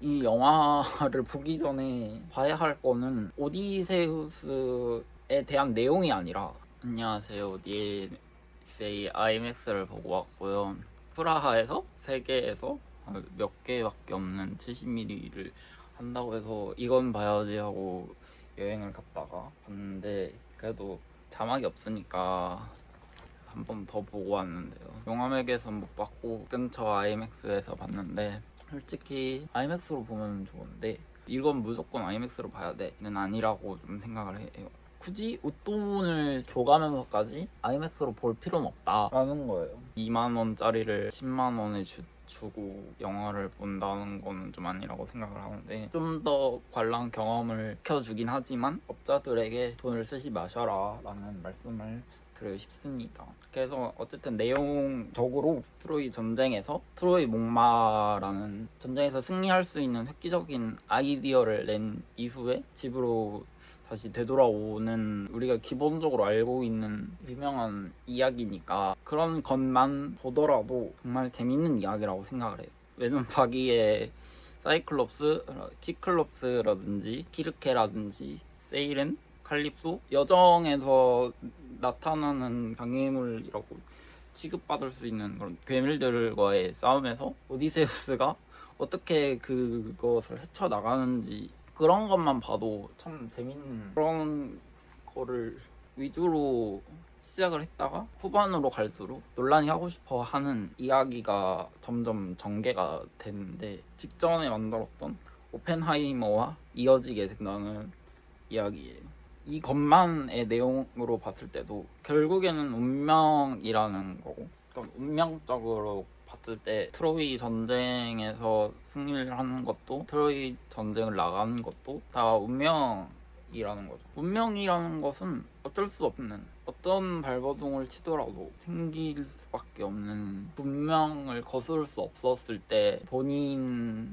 이 영화를 보기 전에 봐야 할 거는 오디세우스에 대한 내용이 아니라, 안녕하세요, 오디세이 IMAX를 보고 왔고요. 프라하에서 세계에서 몇 개밖에 없는 70mm를 한다고 해서 이건 봐야지 하고 여행을 갔다가 봤는데, 그래도 자막이 없으니까 한 번 더 보고 왔는데요. 용화맥에서 못 봤고 근처 IMAX에서 봤는데, 솔직히 IMAX로 보면 좋은데 이건 무조건 IMAX로 봐야 돼는 아니라고 좀 생각을 해요. 굳이 웃돈을 줘가면서까지 IMAX로 볼 필요는 없다라는 거예요. 2만원짜리를 10만원에 주고 영화를 본다는 거는 좀 아니라고 생각을 하는데, 좀 더 관람 경험을 시켜주긴 하지만 업자들에게 돈을 쓰지 마셔라 라는 말씀을 드리고 싶습니다. 그래서 어쨌든 내용적으로 트로이 전쟁에서 트로이 목마라는 전쟁에서 승리할 수 있는 획기적인 아이디어를 낸 이후에 집으로 다시 되돌아오는, 우리가 기본적으로 알고 있는 유명한 이야기니까 그런 것만 보더라도 정말 재밌는 이야기라고 생각을 해요. 왜냐면 바기에 사이클롭스, 키클롭스라든지 키르케라든지 세이렌, 칼립소, 여정에서 나타나는 장애물이라고 취급받을 수 있는 그런 괴물들과의 싸움에서 오디세우스가 어떻게 그것을 헤쳐나가는지, 그런 것만 봐도 참 재밌는 그런 거를 위주로 시작을 했다가 후반으로 갈수록 논란이 하고 싶어 하는 이야기가 점점 전개가 되는데, 직전에 만들었던 오펜하이머와 이어지게 된다는 이야기예요. 이 것만의 내용으로 봤을 때도 결국에는 운명이라는 거고, 그러니까 운명적으로 봤을 때 트로이 전쟁에서 승리를 하는 것도, 트로이 전쟁을 나가는 것도 다 운명이라는 거죠. 운명이라는 것은 어쩔 수 없는, 어떤 발버둥을 치더라도 생길 수밖에 없는, 운명을 거스를 수 없었을 때 본인이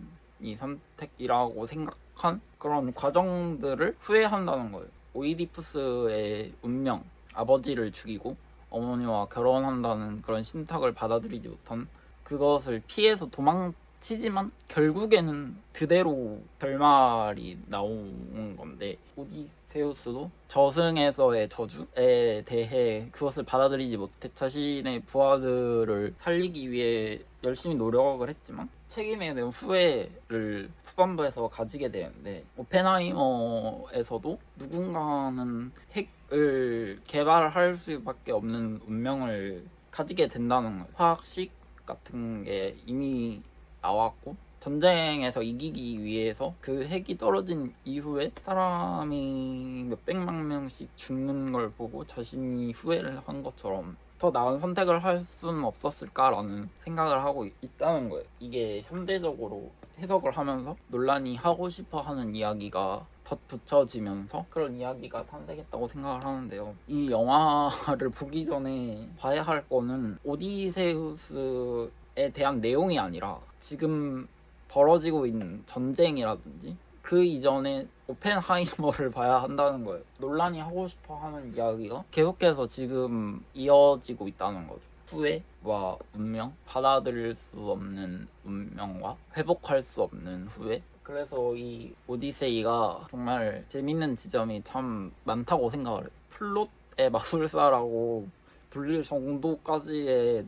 선택이라고 생각한 그런 과정들을 후회한다는 거예요. 오이디푸스의 운명, 아버지를 죽이고 어머니와 결혼한다는 그런 신탁을 받아들이지 못한, 그것을 피해서 도망치지만 결국에는 그대로 결말이 나오는 건데, 오디세우스도 저승에서의 저주에 대해 그것을 받아들이지 못해 자신의 부하들을 살리기 위해 열심히 노력을 했지만 책임에 대한 후회를 후반부에서 가지게 되는데, 오펜하이머에서도 누군가는 핵을 개발할 수밖에 없는 운명을 가지게 된다는 거예요. 화학식 같은 게 이미 나왔고, 전쟁에서 이기기 위해서 그 핵이 떨어진 이후에 사람이 몇백만 명씩 죽는 걸 보고 자신이 후회를 한 것처럼 더 나은 선택을 할 수는 없었을까라는 생각을 하고 있다는 거예요. 이게 현대적으로 해석을 하면서 논란이 하고 싶어 하는 이야기가 덧붙여지면서 그런 이야기가 탄생했다고 생각을 하는데요. 이 영화를 보기 전에 봐야 할 거는 오디세우스에 대한 내용이 아니라 지금 벌어지고 있는 전쟁이라든지 그 이전에 오펜하이머를 봐야 한다는 거예요. 논란이 하고 싶어 하는 이야기가 계속해서 지금 이어지고 있다는 거죠. 후회와 운명, 받아들일 수 없는 운명과 회복할 수 없는 후회. 그래서 이 오디세이가 정말 재밌는 지점이 참 많다고 생각을 해요. 플롯의 마술사라고 불릴 정도까지의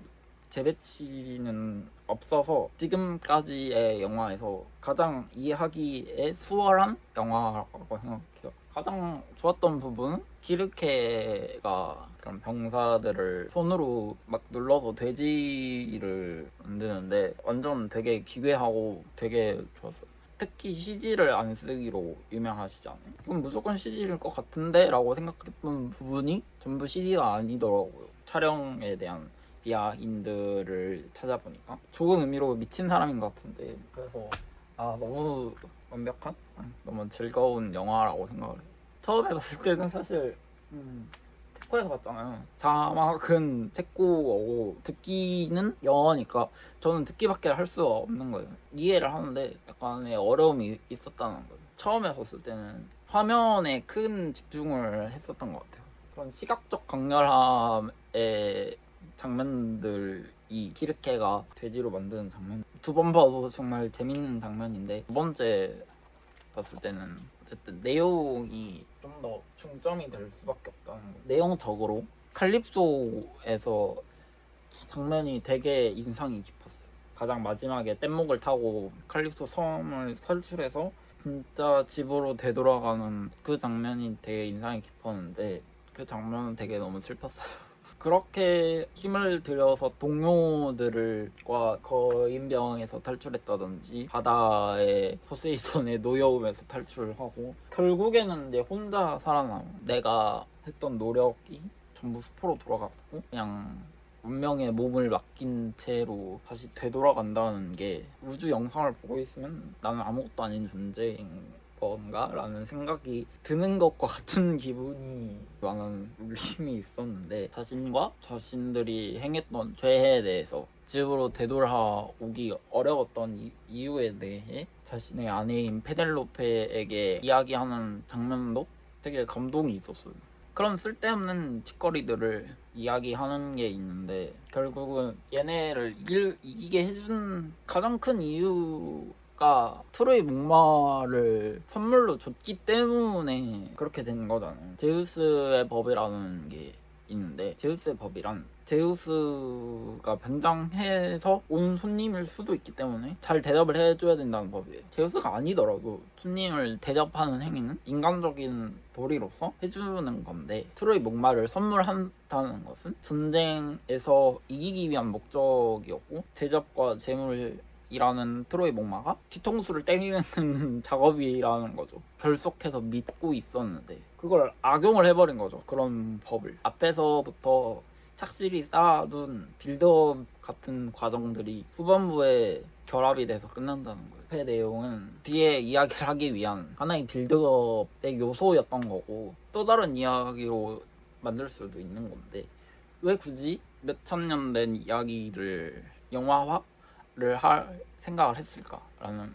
재배치는 없어서 지금까지의 영화에서 가장 이해하기에 수월한 영화라고 생각해요. 가장 좋았던 부분은 기르케가 그런 병사들을 손으로 막 눌러서 돼지를 만드는데 완전 되게 기괴하고 되게 좋았어요. 특히 CG를 안 쓰기로 유명하시잖아요. 이건 무조건 CG일 것 같은데 라고 생각했던 부분이 전부 CG가 아니더라고요. 촬영에 대한 비하인드를 찾아보니까 좋은 의미로 미친 사람인 것 같은데, 그래서 너무 완벽한, 너무 즐거운 영화라고 생각을 해요. 처음에 봤을 때는 사실 체코에서 봤잖아요. 자막은 체코어고 듣기는 영어니까 저는 듣기밖에 할 수가 없는 거예요. 이해를 하는데 약간의 어려움이 있었다는 거예요. 처음에 봤을 때는 화면에 큰 집중을 했었던 것 같아요. 그런 시각적 강렬함의 장면들이 키르케가 돼지로 만드는 장면 두 번 봐도 정말 재밌는 장면인데, 두 번째 봤을 때는 어쨌든 내용이 좀 더 중점이 될 수밖에 없다는 거. 내용적으로 칼립소에서 장면이 되게 인상이 깊었어요. 가장 마지막에 뗏목을 타고 칼립소 섬을 탈출해서 진짜 집으로 되돌아가는 그 장면이 되게 인상이 깊었는데, 그 장면은 되게 너무 슬펐어요. 그렇게 힘을 들여서 동료들과 거인병에서 탈출했다든지 바다에 포세이돈에 놓여오면서 탈출을 하고 결국에는 이제 혼자 살아남은, 내가 했던 노력이 전부 수포로 돌아갔고 그냥 운명의 몸을 맡긴 채로 다시 되돌아간다는 게, 우주 영상을 보고 있으면 나는 아무것도 아닌 존재인 건가? 라는 생각이 드는 것과 같은 기분이 많은 울림이 있었는데, 자신과 자신들이 행했던 죄에 대해서 집으로 되돌아오기 어려웠던 이유에 대해 자신의 아내인 페넬로페에게 이야기하는 장면도 되게 감동이 있었어요. 그런 쓸데없는 짓거리들을 이야기하는 게 있는데, 결국은 얘네를 이기게 해준 가장 큰 이유가 트로이 목마를 선물로 줬기 때문에 그렇게 된 거잖아요. 제우스의 법이라는 게 있는데, 제우스의 법이란 제우스가 변장해서 온 손님일 수도 있기 때문에 잘 대접을 해줘야 된다는 법이에요. 제우스가 아니더라도 손님을 대접하는 행위는 인간적인 도리로서 해주는 건데, 트로이 목마를 선물한다는 것은 전쟁에서 이기기 위한 목적이었고, 대접과 재물이라는 트로이 목마가 뒤통수를 때리는 작업이라는 거죠. 결속해서 믿고 있었는데 그걸 악용을 해버린 거죠. 그런 법을 앞에서부터 착실히 쌓아둔 빌드업 같은 과정들이 후반부에 결합이 돼서 끝난다는 거예요. 그 내용은 뒤에 이야기를 하기 위한 하나의 빌드업의 요소였던 거고, 또 다른 이야기로 만들 수도 있는 건데, 왜 굳이 몇천 년 된 이야기를 영화화를 할 생각을 했을까라는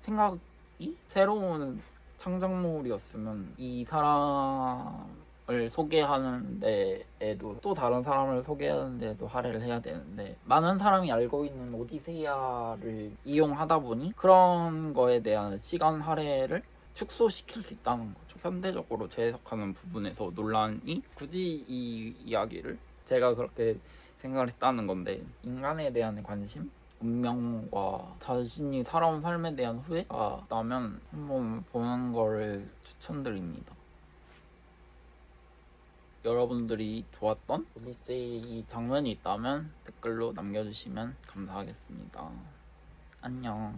생각이, 새로운 창작물이었으면 이 사람을 소개하는 데에도, 또 다른 사람을 소개하는 데에도 할애를 해야 되는데, 많은 사람이 알고 있는 오디세이아를 이용하다 보니 그런 거에 대한 시간 할애를 축소시킬 수 있다는 거죠. 현대적으로 재해석하는 부분에서 논란이 굳이 이 이야기를, 제가 그렇게 생각을 했다는 건데, 인간에 대한 관심, 운명과 자신이 살아온 삶에 대한 후회가 나면 한번 보는 거를 추천드립니다. 여러분들이 좋았던 오디세이 장면이 있다면 댓글로 남겨주시면 감사하겠습니다. 안녕.